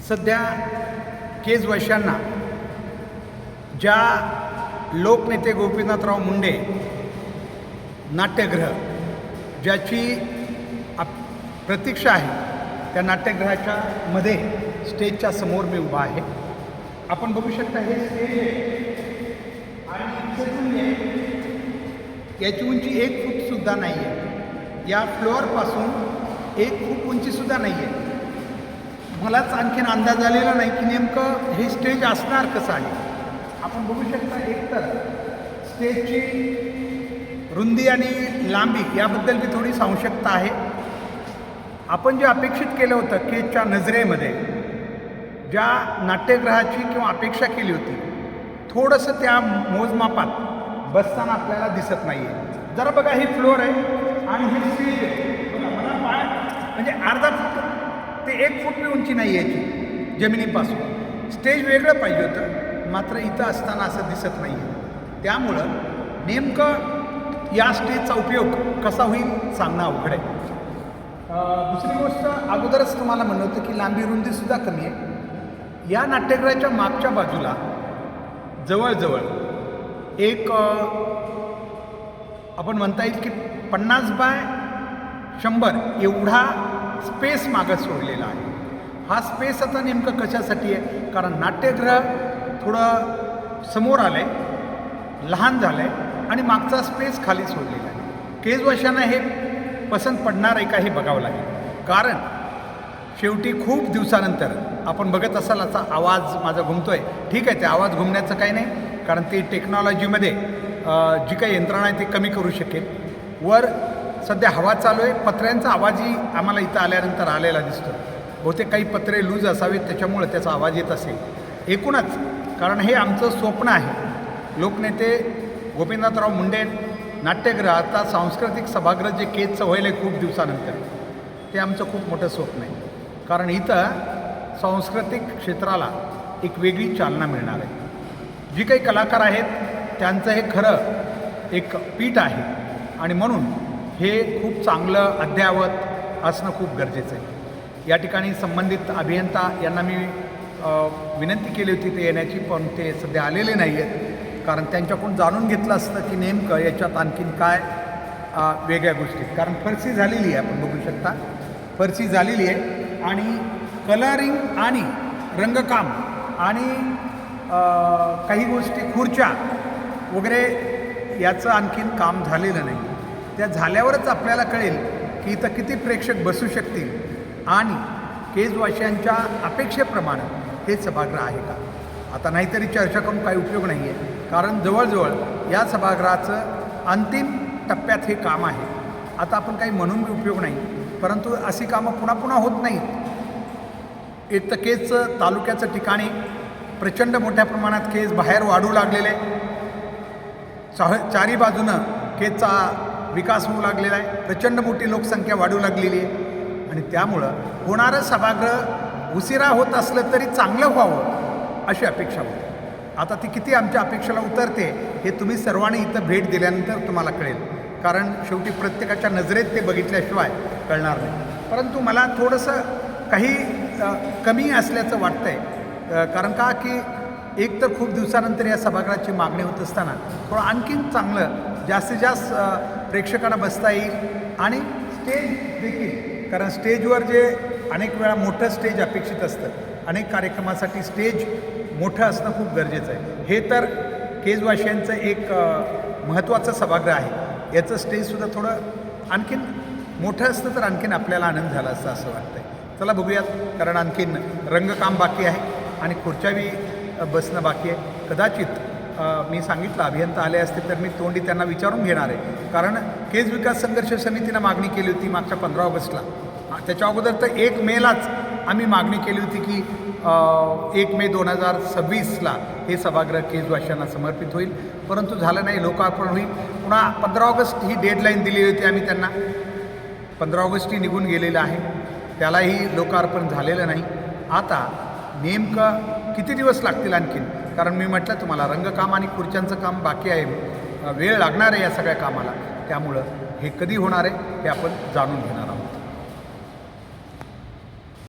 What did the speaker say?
सध्या केजवासियांना ज्या लोकनेते गोपीनाथराव मुंडे नाट्यगृह ज्याची प्रतीक्षा आहे त्या नाट्यगृहाच्या मध्ये स्टेजच्या समोर मी उभा आहे. आपण बघू शकता हे स्टेज आहे आणि याची उंची 1 फूटसुद्धा नाही आहे. या फ्लोअरपासून 1 फूट उंचीसुद्धा नाही आहे. मलाच आणखीन अंदाज आलेला नाही की नेमकं हे स्टेज असणार कसं आहे. आपण बघू शकता एकतर स्टेजची रुंदी आणि लांबी याबद्दल मी थोडी संशयता आहे. आपण जे अपेक्षित केलं होतं केजच्या नजरेमध्ये ज्या नाट्यगृहाची किंवा अपेक्षा केली होती थोडंसं त्या मोजमापात बसताना आपल्याला दिसत नाही आहे. जरा बघा ही फ्लोअर आहे आणि ही स्टेज आहे. बघा मला पाय म्हणजे अर्धा फूट ते 1 फूट मी उंची नाही याची जमिनीपासून. स्टेज वेगळं पाहिजे होतं मात्र इथं असताना असं दिसत नाही आहे. त्यामुळं नेमकं या स्टेजचा उपयोग कसा होईल सांगणं अवघड आहे. दुसरी गोष्ट अगोदरच तुम्हाला म्हणलं होतं की लांबी रुंदीसुद्धा कमी आहे. या नाट्यगृहाच्या मागच्या बाजूला जवळजवळ एक आपण म्हणता येईल की 50 बाय 100 एवढा स्पेस मागं सोडलेला आहे. हा स्पेस आता नेमकं कशासाठी आहे कारण नाट्यगृह थोडं समोर आलं आहे, लहान झालं आहे आणि मागचा स्पेस खाली सोडलेला आहे. केजवासियांना हे पसंत पडणार आहे का हे बघावं लागेल कारण शेवटी खूप दिवसानंतर आपण बघत असाल असा आवाज माझा घुमतो आहे. ठीक आहे, ते आवाज घुमण्याचं काही नाही कारण ते टेक्नॉलॉजीमध्ये जी काही यंत्रणा आहे ती कमी करू शकेल. वर सध्या हवा चालू आहे. पत्र्यांचा आवाजही आम्हाला इथं आल्यानंतर आलेला दिसतो. बहुतेक काही पत्रे लूज असावेत त्याच्यामुळे त्याचा आवाज येत असेल. एकूणच कारण हे आमचं स्वप्न आहे. लोकनेते गोपीनाथराव मुंडे नाट्यगृह आता सांस्कृतिक सभागृह जे केजचं व्हायला आहे खूप दिवसानंतर ते आमचं खूप मोठं स्वप्न आहे. कारण इथं सांस्कृतिक क्षेत्राला एक वेगळी चालना मिळणार आहे. जी काही कलाकार आहेत त्यांचं हे खरं एक पीठ आहे आणि म्हणून हे खूप चांगलं अद्ययावत असणं खूप गरजेचं आहे. या ठिकाणी संबंधित अभियंता यांना मी विनंती केली होती ते येण्याची पण ते सध्या आलेले नाही आहेत कारण त्यांच्याकडून जाणून घेतलं असतं की नेमकं याच्यात आणखीन काय वेगळ्या गोष्टी. कारण फरशी झालेली आहे, आपण बघू शकता फरशी झालेली आहे आणि कलरिंग आणि रंगकाम आणि काही गोष्टी खुर्च्या वगैरे याचं आणखीन काम झालेलं नाही. त्या झाल्यावरच आपल्याला कळेल की इथं किती प्रेक्षक बसू शकतील आणि केजवासियांच्या अपेक्षेप्रमाणे हे सभागृह आहे का. आता नाहीतरी चर्चा करून काही उपयोग नाही आहे कारण जवळजवळ या सभागृहाचं अंतिम टप्प्यात हे काम आहे. आता आपण काही म्हणून उपयोग नाही परंतु अशी कामं पुन्हा पुन्हा होत नाहीत. एक तर केजचं तालुक्याचं ठिकाणी प्रचंड मोठ्या प्रमाणात केज बाहेर वाढू लागलेले आहे. चारी बाजूनं केजचा विकास होऊ लागलेला आहे. प्रचंड मोठी लोकसंख्या वाढू लागलेली आहे आणि त्यामुळं होणारं सभागृह उशिरा होत असलं तरी चांगलं व्हावं अशी अपेक्षा होती. आता ती किती आमच्या अपेक्षेला उतरते हे तुम्ही सर्वांनी इथं भेट दिल्यानंतर तुम्हाला कळेल कारण शेवटी प्रत्येकाच्या नजरेत ते बघितल्याशिवाय कळणार नाही. परंतु मला थोडंसं काही कमी असल्याचं वाटतं आहे कारण का की एक तर खूप दिवसानंतर या सभागृहाची मागणी होत असताना थोडं आणखीन चांगलं जास्तीत जास्त प्रेक्षकांना बसता येईल आणि स्टेज देखील कारण स्टेजवर जे अनेक वेळा मोठं स्टेज अपेक्षित असतं. अनेक कार्यक्रमासाठी स्टेज मोठं असणं खूप गरजेचं आहे. हे तर केजवासियांचं एक महत्त्वाचं सभागृह आहे. याचं स्टेजसुद्धा थोडं आणखीन मोठं असतं तर आणखीन आपल्याला आनंद झाला असतं असं वाटतं आहे. चला बघूयात कारण आणखीन रंगकाम बाकी आहे आणि खुर्च्यावी बसणं बाकी आहे. कदाचित मी सांगितलं अभियंता आले असते तर मी तोंडी त्यांना विचारून घेणार आहे कारण केज विकास संघर्ष समितीनं मागणी केली होती मागच्या 15 ऑगस्टला. त्याच्या अगोदर तर 1 मेलाच आम्ही मागणी केली होती की 1 मे 2026ला हे सभागृह केजवासियांना समर्पित होईल परंतु झालं नाही. लोकार्पण होईल. पुन्हा 15 ऑगस्ट ही डेडलाईन दिली होती आम्ही त्यांना. 15 ऑगस्ट ही निघून गेलेलं आहे त्यालाही लोकार्पण झालेलं नाही. आता नेमकं किती दिवस लागतील आणखीन कारण मी म्हटलं तुम्हाला रंगकाम आणि खुर्च्यांचं काम बाकी आहे. वेळ लागणार आहे या सगळ्या कामाला. त्यामुळं हे कधी होणार आहे हे आपण जाणून घेणार आहोत.